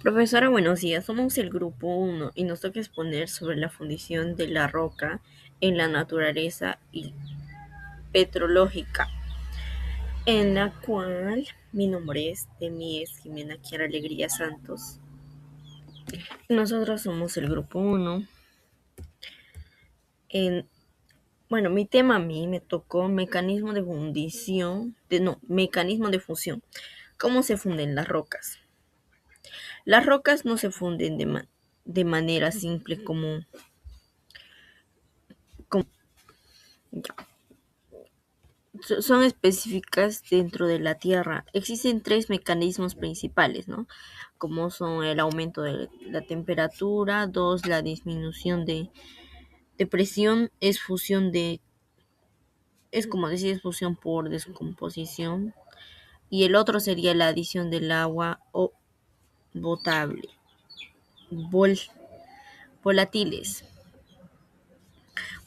Profesora, buenos días. Somos el grupo 1 y nos toca exponer sobre la fundición de la roca en la naturaleza y petrológica, en la cual mi nombre es Jimena Kiara Alegría Santos. Nosotros somos el grupo 1. En, bueno, mi tema a mí me tocó mecanismo de fundición, mecanismo de fusión. ¿Cómo se funden las rocas? Las rocas no se funden de manera simple como son específicas dentro de la Tierra. Existen tres mecanismos principales, ¿no? Como son el aumento de la temperatura, dos, la disminución de presión, es como decir, es fusión por descomposición, y el otro sería la adición del agua o potable, vol- volátiles.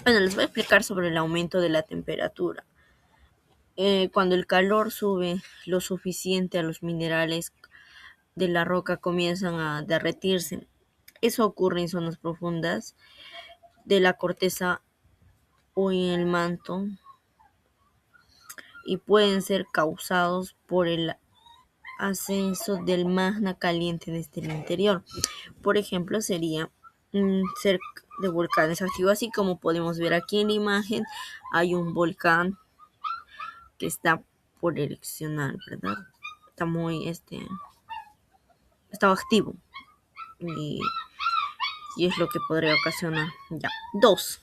Bueno, les voy a explicar sobre el aumento de la temperatura. Cuando el calor sube lo suficiente a los minerales de la roca comienzan a derretirse. Eso ocurre en zonas profundas de la corteza o en el manto y pueden ser causados por el ascenso del magma caliente desde el interior. Por ejemplo, sería cerca de volcanes activos, así como podemos ver aquí en la imagen, hay un volcán que está por erupcionar, ¿verdad? Está está activo y, y es lo que podría ocasionar. Ya. Dos,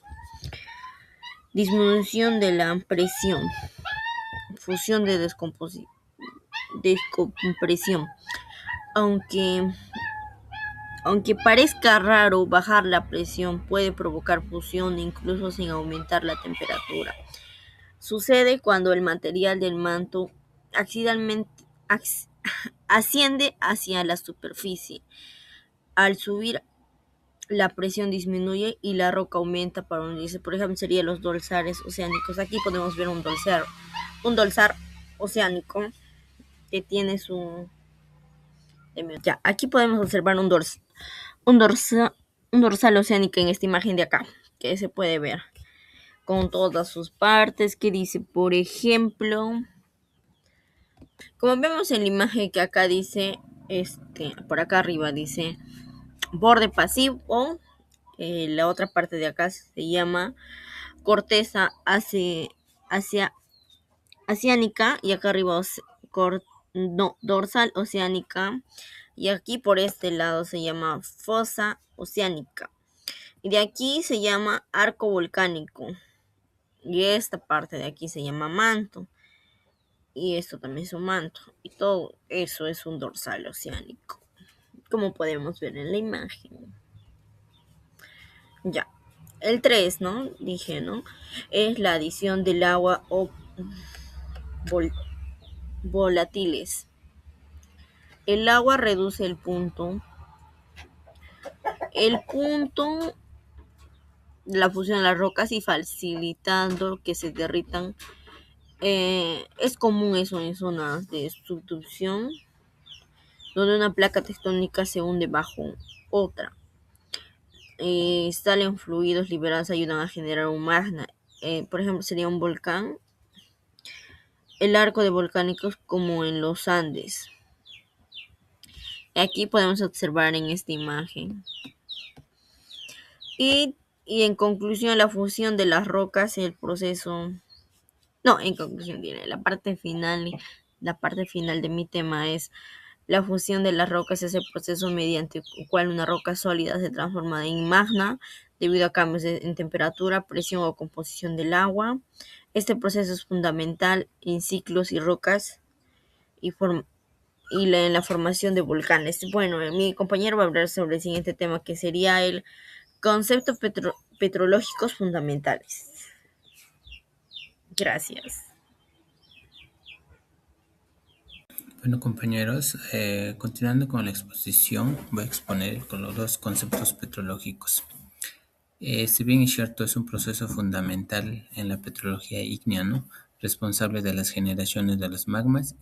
disminución de la presión, fusión de descompresión. Aunque, aunque parezca raro, bajar la presión puede provocar fusión incluso sin aumentar la temperatura. Sucede cuando el material del manto accidentalmente asciende hacia la superficie. Al subir, la presión disminuye y la roca aumenta para hundirse. Por ejemplo, serían los dorsales oceánicos. Aquí podemos ver un dorsal oceánico que tiene su... Ya, aquí podemos observar un dorsal, un dorsal oceánico en esta imagen de acá, que se puede ver con todas sus partes, que dice, por ejemplo, como vemos en la imagen que acá dice, por acá arriba dice borde pasivo, la otra parte de acá se llama corteza hacia, oceánica y acá arriba dorsal oceánica y aquí por este lado se llama fosa oceánica y de aquí se llama arco volcánico y esta parte de aquí se llama manto y esto también es un manto y todo eso es un dorsal oceánico como podemos ver en la imagen. Ya, el 3, ¿no? Dije, ¿no? Es la adición del agua o vol- volátiles. El agua reduce el punto de la fusión de las rocas y facilitando que se derritan. Es común eso en zonas de subducción, donde una placa tectónica se hunde bajo otra. Salen fluidos liberados, ayudan a generar un magma. Por ejemplo, sería un volcán, el arco de volcánicos como en los Andes. Aquí podemos observar en esta imagen. Y en conclusión, la fusión de las rocas, el proceso, no, en conclusión, diré, la parte final de mi tema es la fusión de las rocas es el proceso mediante el cual una roca sólida se transforma en magma debido a cambios en temperatura, presión o composición del agua. Este proceso es fundamental en ciclos y rocas y, en la formación de volcanes. Bueno, mi compañero va a hablar sobre el siguiente tema que sería el conceptos petrológicos fundamentales. Gracias. Bueno, compañeros, continuando con la exposición, voy a exponer con los dos conceptos petrológicos. Si bien es cierto, es un proceso fundamental en la petrología ígnea, ¿no? Responsable de las generaciones de los magmas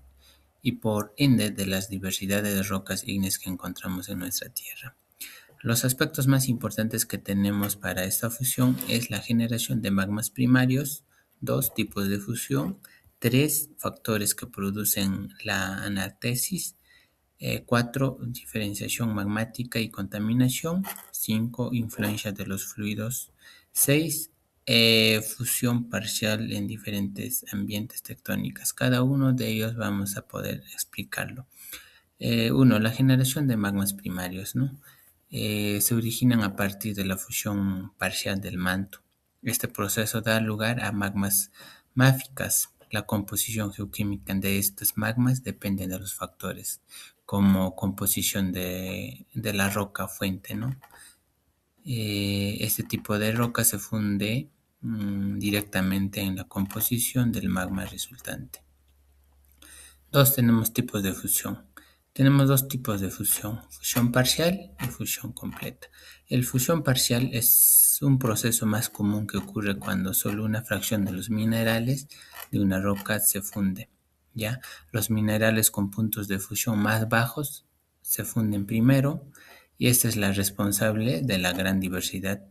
y por ende de las diversidades de rocas ígneas que encontramos en nuestra Tierra. Los aspectos más importantes que tenemos para esta fusión es la generación de magmas primarios, dos tipos de fusión, tres factores que producen la anatesis, 4. Diferenciación magmática y contaminación. 5. Influencia de los fluidos. 6. Fusión parcial en diferentes ambientes tectónicos. Cada uno de ellos vamos a poder explicarlo. 1. La generación de magmas primarios, ¿no? Se originan a partir de la fusión parcial del manto. Este proceso da lugar a magmas máficas. La composición geoquímica de estos magmas depende de los factores como composición de la roca fuente, ¿no? Este tipo de roca se funde directamente en la composición del magma resultante. Tenemos tipos de fusión. Tenemos dos tipos de fusión parcial y fusión completa. El fusión parcial es un proceso más común que ocurre cuando solo una fracción de los minerales de una roca se funde. ¿Ya? Los minerales con puntos de fusión más bajos se funden primero y esta es la responsable de la gran diversidad.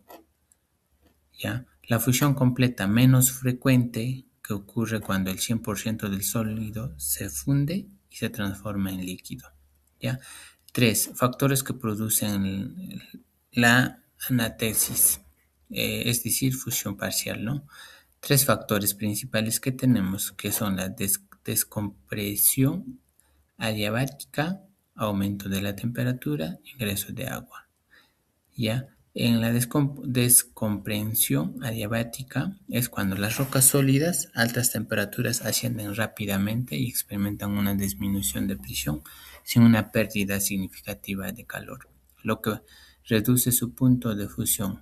¿Ya? La fusión completa menos frecuente que ocurre cuando el 100% del sólido se funde y se transforma en líquido. ¿Ya? 3. Factores que producen la anatesis, es decir, fusión parcial, ¿no? Tres factores principales que tenemos que son la descompresión adiabática, aumento de la temperatura, ingreso de agua. ¿Ya? En la descompresión adiabática es cuando las rocas sólidas a altas temperaturas ascienden rápidamente y experimentan una disminución de presión sin una pérdida significativa de calor, lo que reduce su punto de fusión.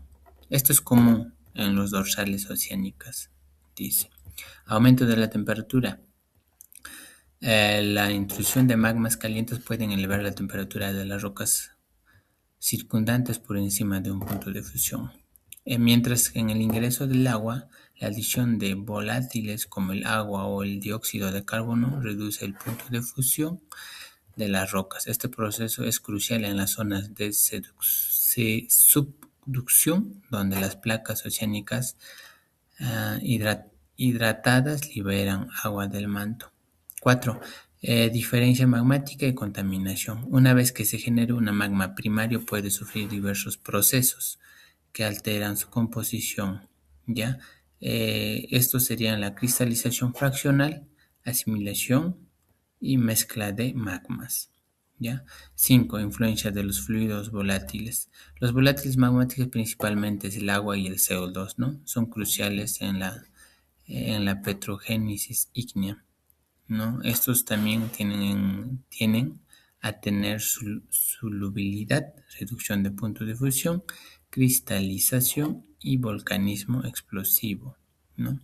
Esto es común en los dorsales oceánicas, dice. Aumento de la temperatura. La intrusión de magmas calientes pueden elevar la temperatura de las rocas circundantes por encima de un punto de fusión. Mientras que en el ingreso del agua, la adición de volátiles como el agua o el dióxido de carbono reduce el punto de fusión de las rocas. Este proceso es crucial en las zonas de subducción, donde las placas oceánicas hidratadas liberan agua del manto. 4. Diferencia magmática y contaminación. Una vez que se genera un magma primario puede sufrir diversos procesos que alteran su composición. ¿Ya? Estos serían la cristalización fraccional, asimilación y mezcla de magmas. ¿Ya? 5. Influencia de los fluidos volátiles. Los volátiles magmáticos principalmente es el agua y el CO2, ¿no? Son cruciales en la petrogénesis ígnea, ¿no? Estos también tienen a tener solubilidad, reducción de punto de fusión, cristalización y volcanismo explosivo, ¿no?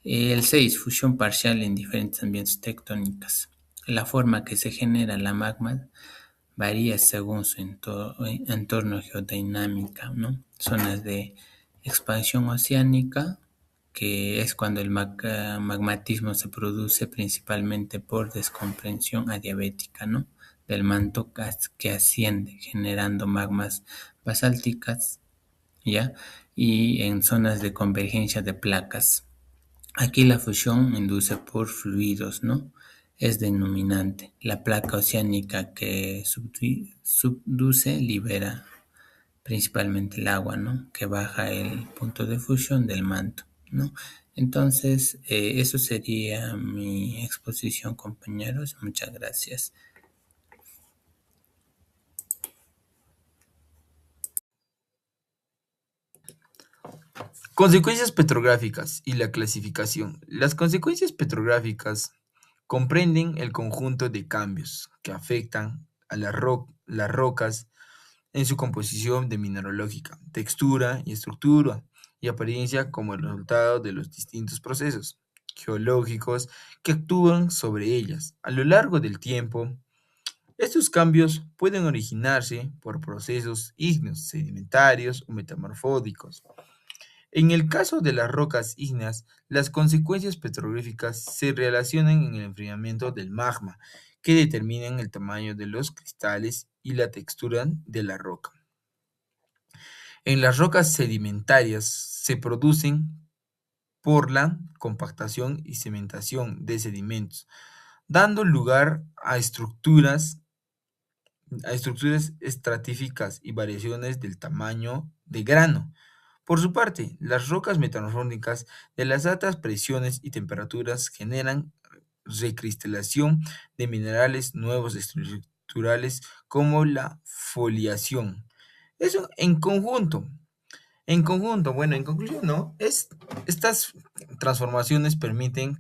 El 6. Fusión parcial en diferentes ambientes tectónicos. La forma que se genera la magma varía según su entorno geodinámica, ¿no? Zonas de expansión oceánica, que es cuando el magmatismo se produce principalmente por descompresión adiabática, ¿no? Del manto que asciende, generando magmas basálticas, ¿ya? Y en zonas de convergencia de placas. Aquí la fusión induce por fluidos, ¿no? Es denominante. La placa oceánica que subduce libera principalmente el agua, ¿no? Que baja el punto de fusión del manto, ¿no? Entonces, eso sería mi exposición, compañeros. Muchas gracias. Consecuencias petrográficas y la clasificación. Las consecuencias petrográficas comprenden el conjunto de cambios que afectan a las rocas en su composición de mineralógica, textura y estructura y apariencia como el resultado de los distintos procesos geológicos que actúan sobre ellas. A lo largo del tiempo, estos cambios pueden originarse por procesos ígneos, sedimentarios o metamorfódicos. En el caso de las rocas ígneas, las consecuencias petrográficas se relacionan en el enfriamiento del magma, que determinan el tamaño de los cristales y la textura de la roca. En las rocas sedimentarias se producen por la compactación y cementación de sedimentos, dando lugar a estructuras estratíficas y variaciones del tamaño de grano. Por su parte, las rocas metamórficas de las altas presiones y temperaturas generan recristalación de minerales nuevos estructurales como la foliación. Eso bueno, en conclusión, ¿no? Estas transformaciones permiten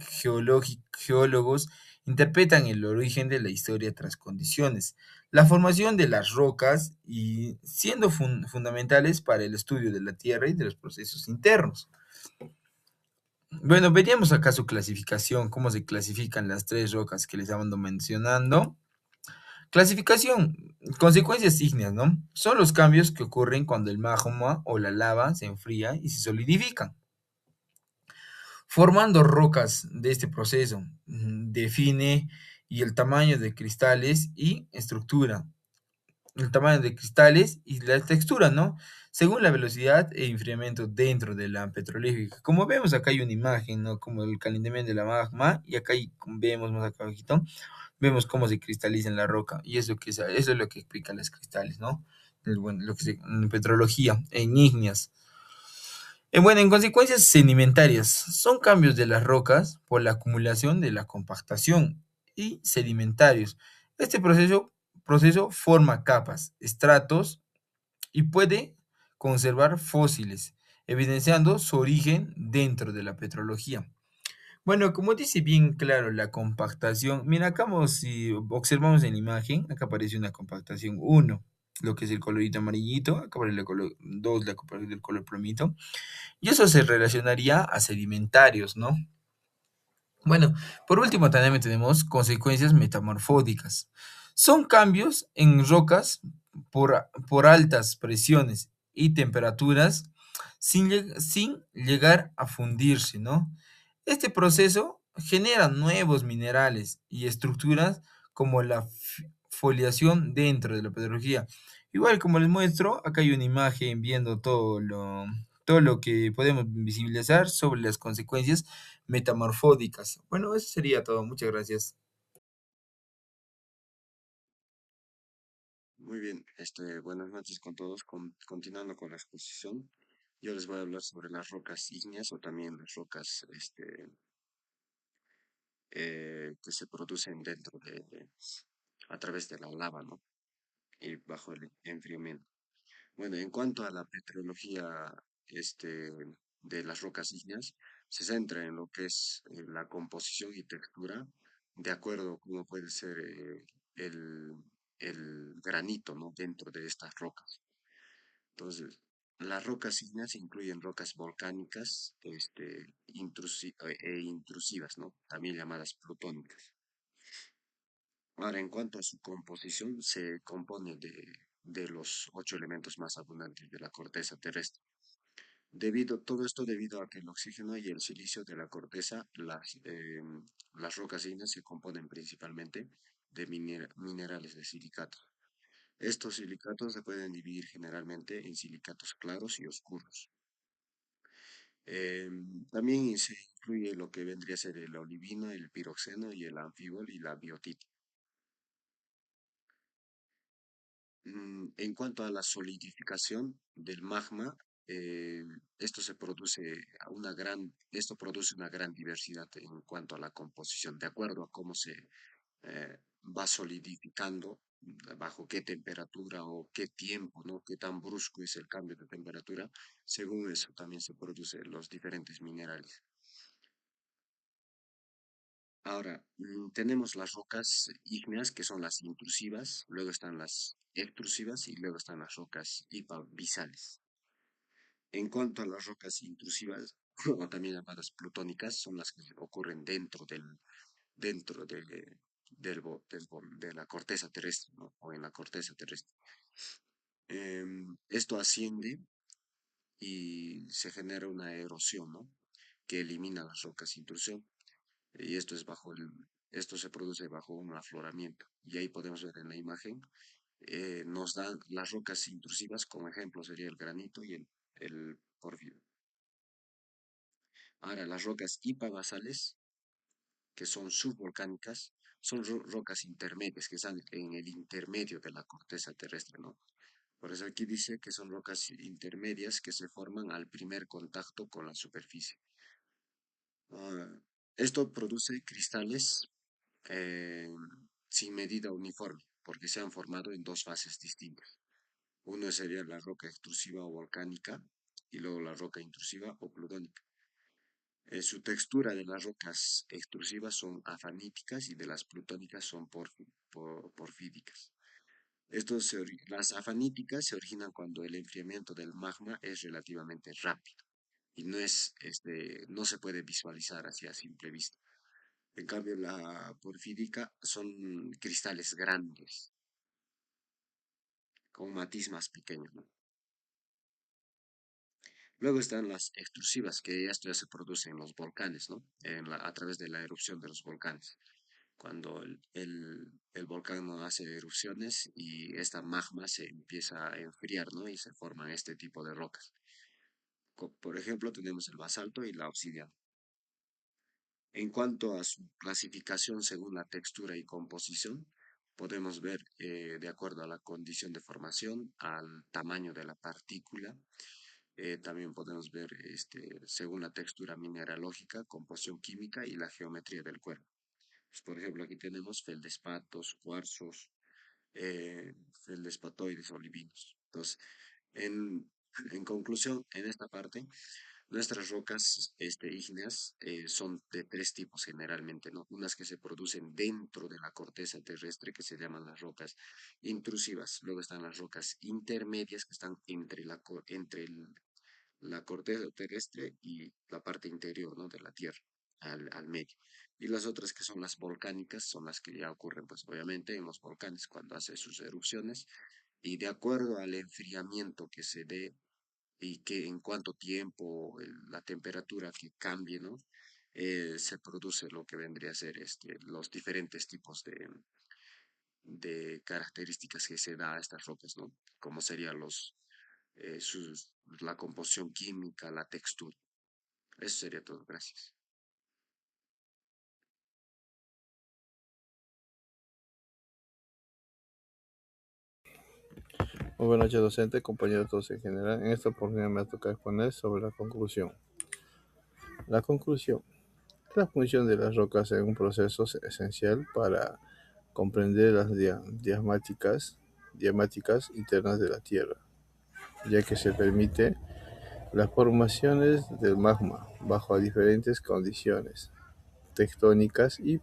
geólogos interpretan el origen de la historia tras condiciones, la formación de las rocas y siendo fundamentales para el estudio de la Tierra y de los procesos internos. Bueno, veríamos acá su clasificación, cómo se clasifican las tres rocas que les ando mencionando. Clasificación, consecuencias ígneas, ¿no? Son los cambios que ocurren cuando el magma o la lava se enfría y se solidifican, formando rocas de este proceso. Define y el tamaño de cristales y estructura, el tamaño de cristales y la textura, ¿no? Según la velocidad e enfriamiento dentro de la petrolífica. Como vemos acá hay una imagen, ¿no? Como el calentamiento de la magma y acá vemos más acá abajito, vemos cómo se cristaliza en la roca y eso es lo que explica los cristales, ¿no? Bueno, en petrología, en ígneas. Bueno, en consecuencias sedimentarias, son cambios de las rocas por la acumulación de la compactación y sedimentarios. Este proceso forma capas, estratos y puede conservar fósiles, evidenciando su origen dentro de la petrología. Bueno, como dice bien claro la compactación, mira, acá si observamos en la imagen, acá aparece una compactación uno, lo que es el colorito amarillito, acá aparece el color 2, la comparación del color plomito, y eso se relacionaría a sedimentarios, ¿no? Bueno, por último también tenemos consecuencias metamorfóticas. Son cambios en rocas por altas presiones y temperaturas sin llegar a fundirse, ¿no? Este proceso genera nuevos minerales y estructuras como la foliación dentro de la petrología. Igual como les muestro, acá hay una imagen viendo todo lo que podemos visibilizar sobre las consecuencias metamorfódicas. Bueno, eso sería todo. Muchas gracias. Muy bien, buenas noches con todos. Continuando con la exposición, yo les voy a hablar sobre las rocas ígneas o también las rocas que se producen a través de la lava, ¿no? Y bajo el enfriamiento. Bueno, en cuanto a la petrología este, de las rocas ígneas, se centra en lo que es la composición y textura, de acuerdo a cómo puede ser el, el granito, ¿no? Dentro de estas rocas. Entonces, las rocas ígneas incluyen rocas volcánicas e intrusivas, ¿no? También llamadas plutónicas. Ahora, en cuanto a su composición, se compone de los 8 elementos más abundantes de la corteza terrestre. Todo esto debido a que el oxígeno y el silicio de la corteza, las rocas ígneas se componen principalmente de minerales de silicatos. Estos silicatos se pueden dividir generalmente en silicatos claros y oscuros. También se incluye lo que vendría a ser el olivino, el piroxeno y el anfibol y la biotita. En cuanto a la solidificación del magma, eh, esto produce una gran diversidad en cuanto a la composición, de acuerdo a cómo se va solidificando, bajo qué temperatura o qué tiempo, ¿no? Qué tan brusco es el cambio de temperatura. Según eso también se producen los diferentes minerales. Ahora, tenemos las rocas ígneas, que son las intrusivas, luego están las extrusivas y luego están las rocas hipabisales. En cuanto a las rocas intrusivas, o también llamadas plutónicas, son las que ocurren dentro de la corteza terrestre, ¿no? O en la corteza terrestre. Esto asciende y se genera una erosión, ¿no? Que elimina las rocas intrusión. Y esto es Esto se produce bajo un afloramiento. Y ahí podemos ver en la imagen, nos dan las rocas intrusivas, como ejemplo sería el granito y el pórfido. Ahora, las rocas hipabasales, que son subvolcánicas, son rocas intermedias, que están en el intermedio de la corteza terrestre, ¿no? Por eso aquí dice que son rocas intermedias que se forman al primer contacto con la superficie. Ah, esto produce cristales eh, sin medida uniforme, porque se han formado en dos fases distintas. Uno sería la roca extrusiva o volcánica y luego la roca intrusiva o plutónica. Su textura de las rocas extrusivas son afaníticas y de las plutónicas son porfídicas. Las afaníticas se originan cuando el enfriamiento del magma es relativamente rápido y no se puede visualizar así a simple vista. En cambio, la porfídica son cristales grandes, con un matiz más pequeño, ¿no? Luego están las extrusivas, que esto ya se produce en los volcanes, ¿no? A través de la erupción de los volcanes. Cuando el volcán no hace erupciones y esta magma se empieza a enfriar, ¿no? Y se forman este tipo de rocas. Por ejemplo, tenemos el basalto y la obsidiana. En cuanto a su clasificación según la textura y composición, podemos ver, de acuerdo a la condición de formación, al tamaño de la partícula. También podemos ver según la textura mineralógica, composición química y la geometría del cuerpo. Pues, por ejemplo, aquí tenemos feldespatos, cuarzos, feldespatoides, olivinos. Entonces, en, en conclusión, en esta parte, nuestras rocas ígneas son de tres tipos generalmente, ¿no? Unas que se producen dentro de la corteza terrestre, que se llaman las rocas intrusivas. Luego están las rocas intermedias, que están la corteza terrestre y la parte interior, ¿no? De la Tierra, al medio. Y las otras que son las volcánicas, son las que ya ocurren, pues obviamente en los volcanes cuando hace sus erupciones. Y de acuerdo al enfriamiento que se dé y que en cuánto tiempo, la temperatura que cambie, ¿no? Se produce lo que vendría a ser los diferentes tipos de características que se da a estas rocas, ¿no? Como serían la composición química, la textura. Eso sería todo. Gracias. Muy buenas noches, docente, compañeros todos en general. En esta oportunidad me toca exponer sobre la conclusión. La conclusión. La función de las rocas en un proceso es esencial para comprender las diamáticas internas de la Tierra, ya que se permite las formaciones del magma bajo diferentes condiciones tectónicas y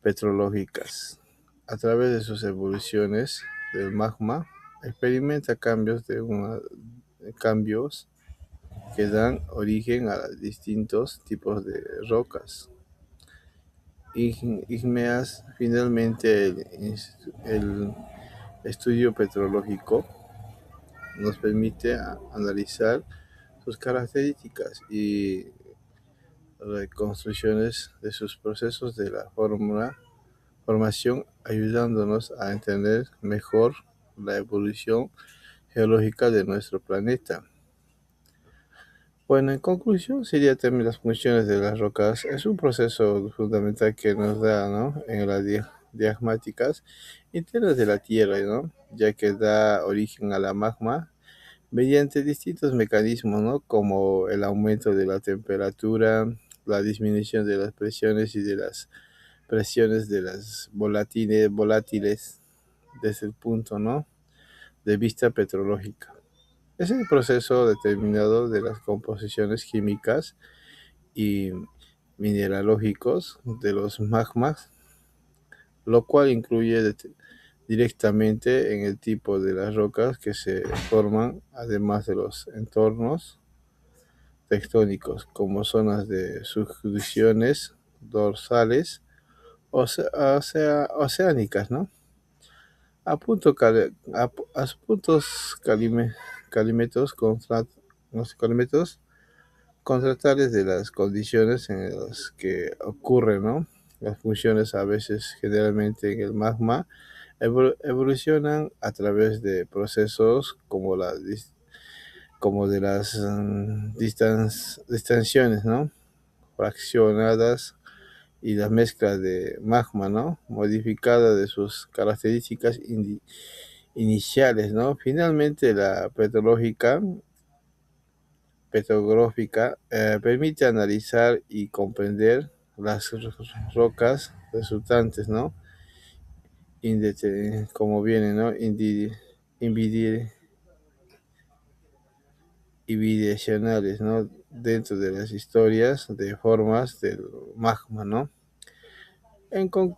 petrológicas. A través de sus evoluciones del magma, experimenta cambios que dan origen a distintos tipos de rocas ígneas. Finalmente, el estudio petrológico nos permite analizar sus características y reconstrucciones de sus procesos de la formación, ayudándonos a entender mejor la evolución geológica de nuestro planeta. Bueno, en conclusión, sería también las funciones de las rocas. Es un proceso fundamental que nos da, ¿no? En las diagmáticas internas de la Tierra, ¿no? Ya que da origen a la magma mediante distintos mecanismos, ¿no? Como el aumento de la temperatura, la disminución de las presiones y de las presiones de las volátiles desde el punto, ¿no? De vista petrológica. Es el proceso determinado de las composiciones químicas y mineralógicos de los magmas, lo cual influye directamente en el tipo de las rocas que se forman, además de los entornos tectónicos, como zonas de subducciones dorsales oceánicas, ¿no? A puntos calímetros contratales de las condiciones en las que ocurre, ¿no? Las funciones a veces, generalmente en el magma, evolucionan a través de procesos como de las distensiones, ¿no? Fraccionadas y la mezcla de magma, ¿no? Modificada de sus características iniciales, ¿no? Finalmente, la petrográfica permite analizar y comprender las rocas resultantes, ¿no? Como vienen, ¿no? Invidi- y bidireccionales, ¿no? Dentro de las historias de formas del magma, ¿no? En su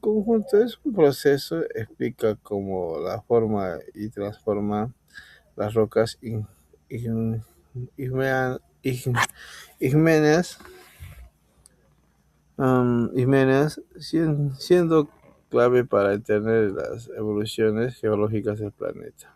conjunto es un proceso, explica cómo la forma y transforma las rocas igme- ig- ígneas, siendo clave para entender las evoluciones geológicas del planeta.